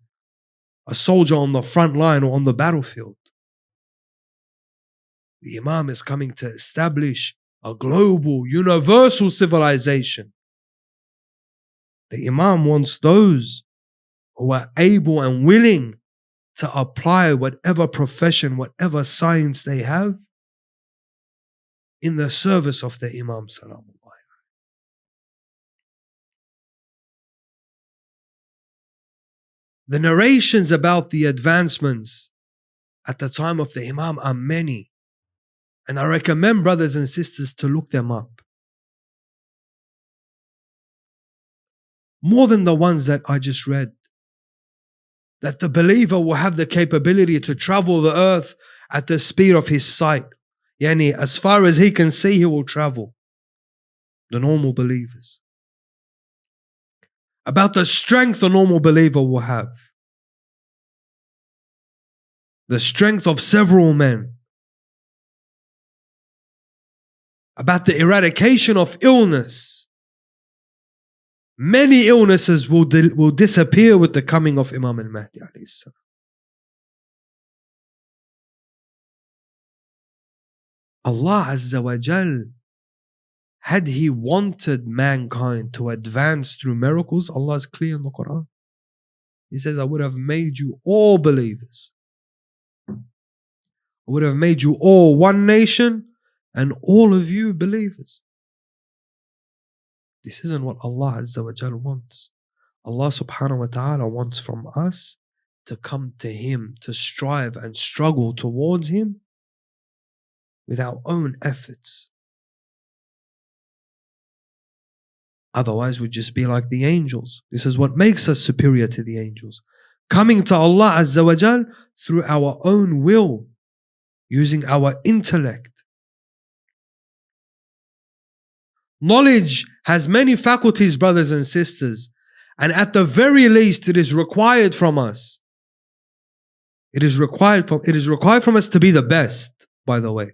a soldier on the front line or on the battlefield. The Imam is coming to establish a global, universal civilization. The Imam wants those who are able and willing to apply whatever profession, whatever science they have in the service of the Imam Salamullah. The narrations about the advancements at the time of the Imam are many. And I recommend brothers and sisters to look them up. More than the ones that I just read. That the believer will have the capability to travel the earth at the speed of his sight. Yani, as far as he can see, he will travel. The normal believers. About the strength the normal believer will have. The strength of several men. About the eradication of illness. Many illnesses will disappear with the coming of Imam al-Mahdi alayhi salam. Allah Azza wa Jal, had He wanted mankind to advance through miracles, Allah is clear in the Quran. He says, I would have made you all believers. I would have made you all one nation and all of you believers. This isn't what Allah Azza wa Jal wants. Allah subhanahu wa ta'ala wants from us to come to Him, to strive and struggle towards Him with our own efforts. Otherwise, we'd just be like the angels. This is what makes us superior to the angels. Coming to Allah Azza wa Jal through our own will, using our intellect. Knowledge has many faculties, brothers and sisters, and at the very least, it is required from us. It is required from us to be the best, by the way.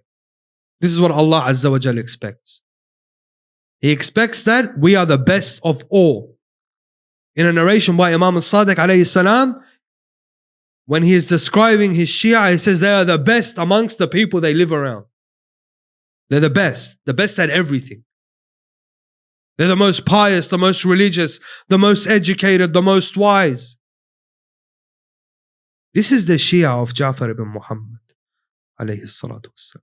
This is what Allah Azza wa Jal expects. He expects that we are the best of all. In a narration by Imam al-Sadiq alayhi salam, when he is describing his Shia, he says they are the best amongst the people they live around. They're the best at everything. They're the most pious, the most religious, the most educated, the most wise. This is the Shia of Ja'far ibn Muhammad alayhi salatu wassalam.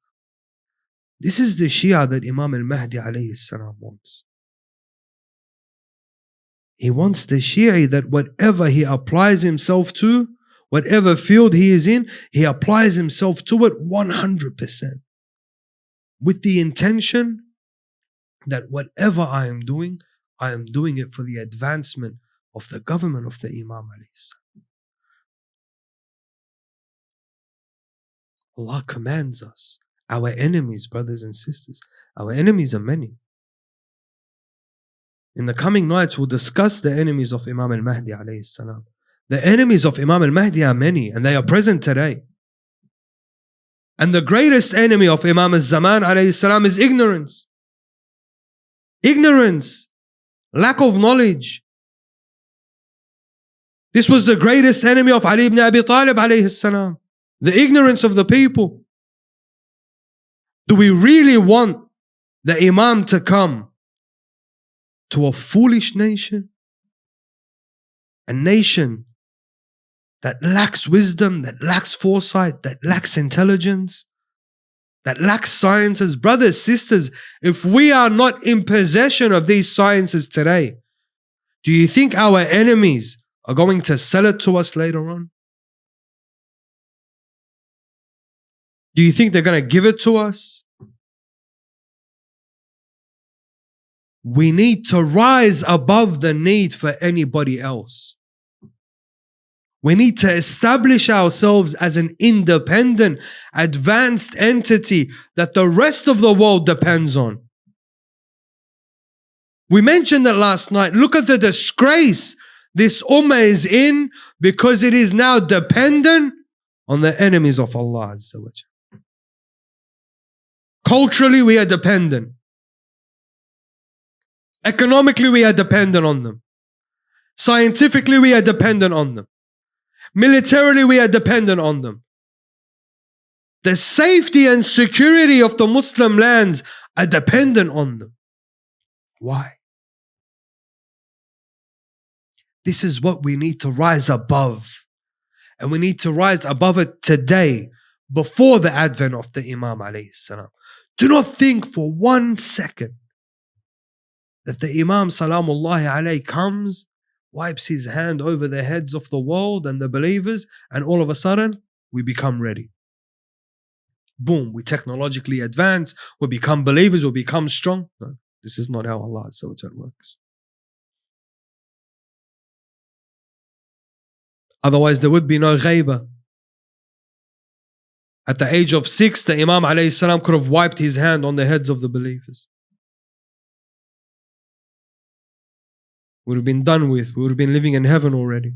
This is the Shia that Imam al-Mahdi alayhi salam wants. He wants the Shi'i that whatever he applies himself to, whatever field he is in, he applies himself to it 100%. With the intention that whatever I am doing it for the advancement of the government of the Imam alayhi salam. Allah commands us. Our enemies, brothers and sisters, our enemies are many. In the coming nights, we'll discuss the enemies of Imam al-Mahdi alayhi salam. The enemies of Imam al-Mahdi are many and they are present today. And the greatest enemy of Imam al-Zaman alayhi salam is ignorance. Ignorance, lack of knowledge. This was the greatest enemy of Ali ibn Abi Talib alayhi salam. The ignorance of the people. Do we really want the Imam to come to a foolish nation? A nation that lacks wisdom, that lacks foresight, that lacks intelligence, that lacks sciences. Brothers, sisters, if we are not in possession of these sciences today, do you think our enemies are going to sell it to us later on? Do you think they're going to give it to us? We need to rise above the need for anybody else. We need to establish ourselves as an independent, advanced entity that the rest of the world depends on. We mentioned that last night. Look at the disgrace this ummah is in because it is now dependent on the enemies of Allah Azza wa Jalla. Culturally, we are dependent. Economically, we are dependent on them. Scientifically, we are dependent on them. Militarily, we are dependent on them. The safety and security of the Muslim lands are dependent on them. Why? This is what we need to rise above. And we need to rise above it today, before the advent of the Imam alayhi salam. Do not think for 1 second that the Imam salamullahi alayhi comes, wipes his hand over the heads of the world and the believers, and all of a sudden we become ready. Boom, we technologically advance, we become believers, we become strong. No, this is not how Allah Azza wa Jal works. Otherwise, there would be no ghaibah. At the age of 6, the Imam alayhi salam could have wiped his hand on the heads of the believers. Would have been done with. We would have been living in heaven already.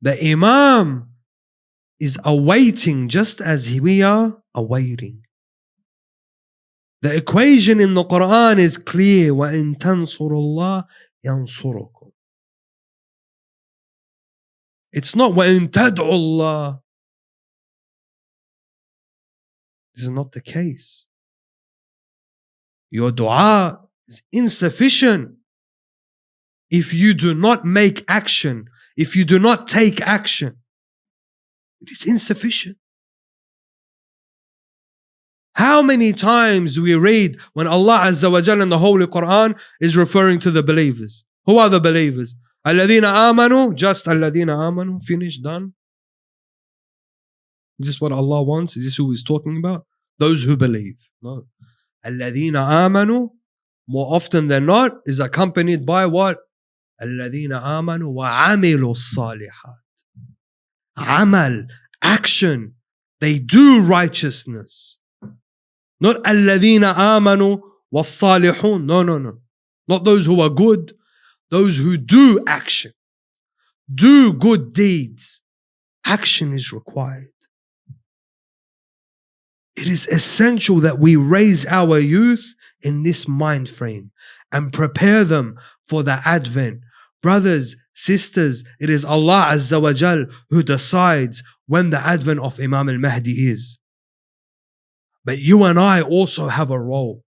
The Imam is awaiting just as we are awaiting. The equation in the Quran is clear. وَإِن تَنْصُرُ اللَّهِ يَنْصُرُكُمْ. It's not وَإِن تَدْعُوا اللَّهِ. This is not the case. Your dua is insufficient if you do not make action, if you do not take action. It is insufficient. How many times do we read when Allah Azza wa Jalla in the Holy Quran is referring to the believers? Who are the believers? الَّذِينَ آمَنُوا, just الَّذِينَ آمَنوا, finished, done. Is this what Allah wants? Is this who He's talking about? Those who believe. No. الَّذِينَ آمَنوا, more often than not, is accompanied by what? الَّذِينَ آمَنوا وَعَمِلُوا الصَّالِحَاتِ. Amal, action. They do righteousness. Not الَّذِينَ آمَنوا وَالصَّالِحُونَ. No. Not those who are good. Those who do action. Do good deeds. Action is required. It is essential that we raise our youth in this mind frame and prepare them for the advent. Brothers, sisters, it is Allah Azza wa Jal who decides when the advent of Imam al-Mahdi is. But you and I also have a role.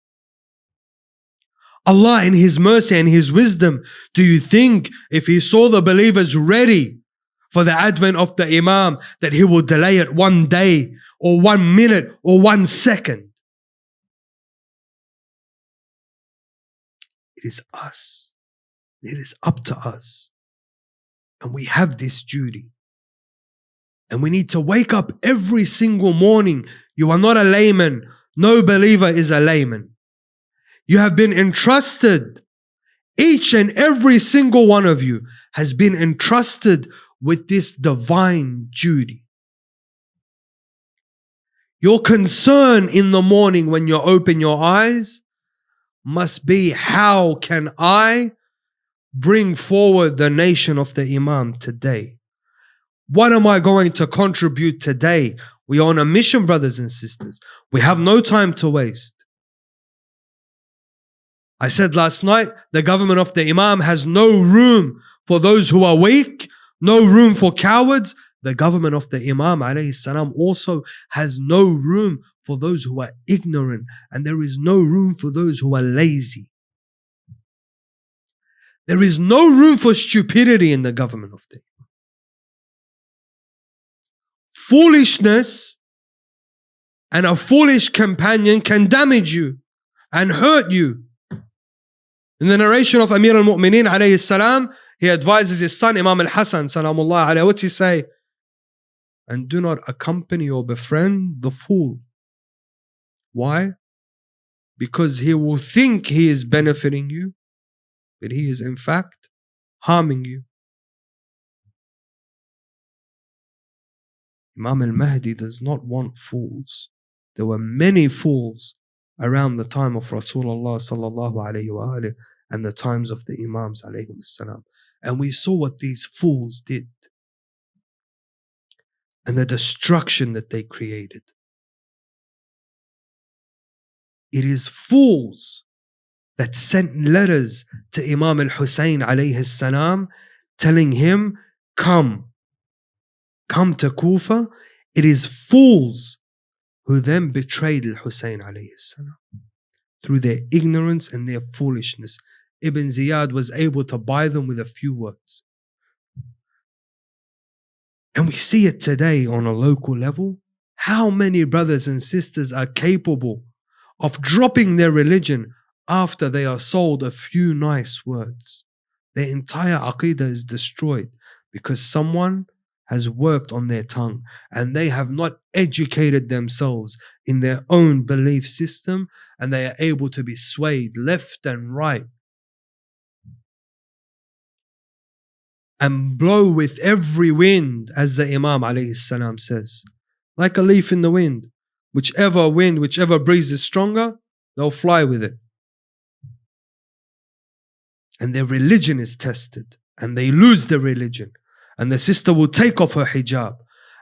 Allah in His mercy and His wisdom, do you think if He saw the believers ready for the advent of the Imam, that He will delay it 1 day or 1 minute or 1 second? It is us. It is up to us. And we have this duty. And we need to wake up every single morning. You are not a layman. No believer is a layman. You have been entrusted. Each and every single one of you has been entrusted with this divine duty. Your concern in the morning when you open your eyes must be, how can I bring forward the nation of the Imam today? What am I going to contribute today? We are on a mission, brothers and sisters. We have no time to waste. I said last night, the government of the Imam has no room for those who are weak, no room for cowards. The government of the Imam alayhi salam also has no room for those who are ignorant, and there is no room for those who are lazy. There is no room for stupidity in the government of the Imam. Foolishness and a foolish companion can damage you and hurt you. In the narration of Amir al-Mu'mineen alayhi salam, he advises his son Imam al-Hasan salamullah alayhi. What's he say? And do not accompany or befriend the fool. Why? Because he will think he is benefiting you, but he is in fact harming you. Imam al-Mahdi does not want fools. There were many fools around the time of Rasulullah sallallahu alayhi wa alayhi and the times of the Imams alayhim salam. And we saw what these fools did and the destruction that they created. It is fools that sent letters to Imam al-Hussein alayhi salam telling him, come to Kufa. It is fools who then betrayed al-Hussein alayhi salam through their ignorance and their foolishness. Ibn Ziyad was able to buy them with a few words. And we see it today on a local level. How many brothers and sisters are capable of dropping their religion after they are sold a few nice words? Their entire aqidah is destroyed because someone has worked on their tongue and they have not educated themselves in their own belief system, and they are able to be swayed left and right and blow with every wind, as the Imam alayhi salam says, like a leaf in the wind. Whichever wind, whichever breeze is stronger, they'll fly with it. And their religion is tested, and they lose their religion. And the sister will take off her hijab,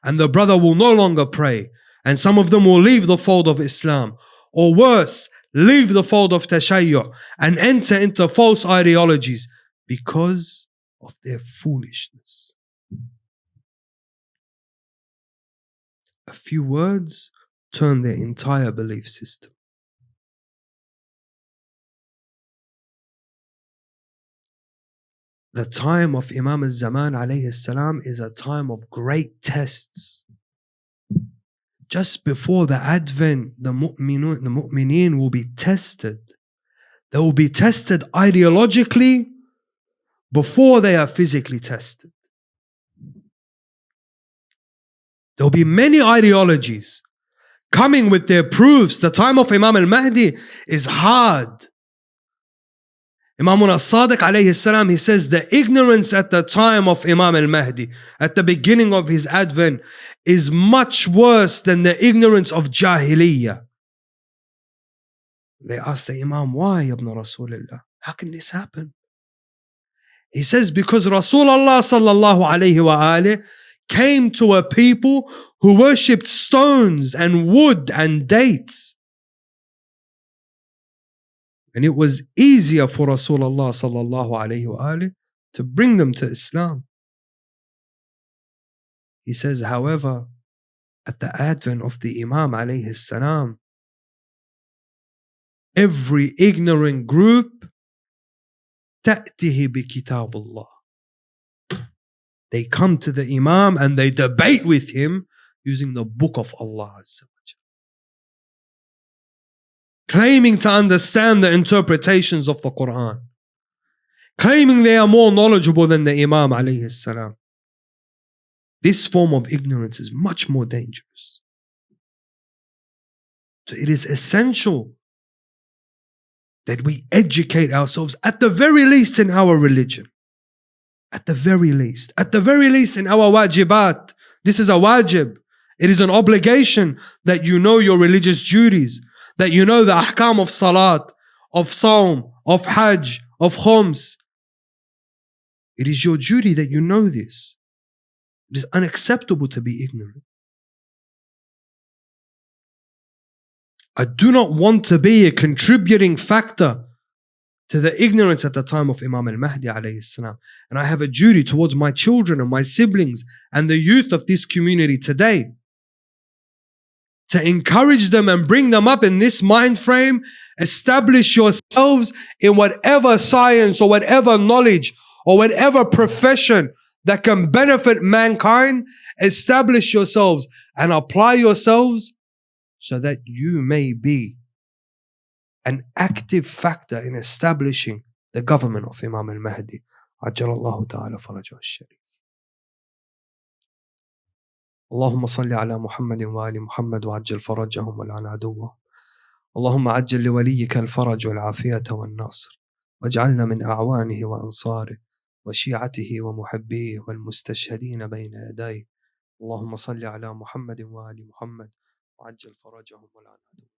and the brother will no longer pray, and some of them will leave the fold of Islam, or worse, leave the fold of tashayyu' and enter into false ideologies because of their foolishness. A few words turn their entire belief system. The time of Imam al-Zaman alayhi salam is a time of great tests. Just before the advent, the mu'mineen will be tested. They will be tested ideologically before they are physically tested. There will be many ideologies coming with their proofs. The time of Imam al-Mahdi is hard. Imam al-Sadiq alayhi salam, he says the ignorance at the time of Imam al-Mahdi, at the beginning of his advent, is much worse than the ignorance of Jahiliyyah. They asked the Imam, why, Ibn Rasulullah? How can this happen? He says, because Rasulullah sallallahu alayhi wa alayhi came to a people who worshipped stones and wood and dates. And it was easier for Rasulullah sallallahu alayhi wa alayhi to bring them to Islam. He says, however, at the advent of the Imam alayhi salam, every ignorant group تأتيه بكتاب الله. They come to the Imam and they debate with him using the book of Allah Azza wa Jalla, claiming to understand the interpretations of the Quran, claiming they are more knowledgeable than the Imam alayhi salam. This form of ignorance is much more dangerous. So it is essential that we educate ourselves, at the very least in our religion. At the very least in our wajibat. This is a wajib. It is an obligation that you know your religious duties, that you know the ahkam of salat, of sawm, of hajj, of khums. It is your duty that you know this. It is unacceptable to be ignorant. I do not want to be a contributing factor to the ignorance at the time of Imam al-Mahdi alayhi salam. And I have a duty towards my children and my siblings and the youth of this community today to encourage them and bring them up in this mind frame. Establish yourselves in whatever science or whatever knowledge or whatever profession that can benefit mankind. Establish yourselves and apply yourselves so that you may be an active factor in establishing the government of Imam al-Mahdi. Ajjalallahu ta'ala farajahu al-sharif. Allahumma salli ala Muhammadin wa ali Muhammad wa ajjal farajahum wa la'ana aduwwahum. Allahumma ajjal li waliyyika al-faraj wal-afiyata wal-nasr. Waj'alna min a'wanihi wa ansarihi wa shi'atihi wa muhabbihi wal-mustashhadina bayna yadayhi. Allahumma salli ala Muhammadin wa ali Muhammad wa ajjal farajahum wa la'ana aduwwahum.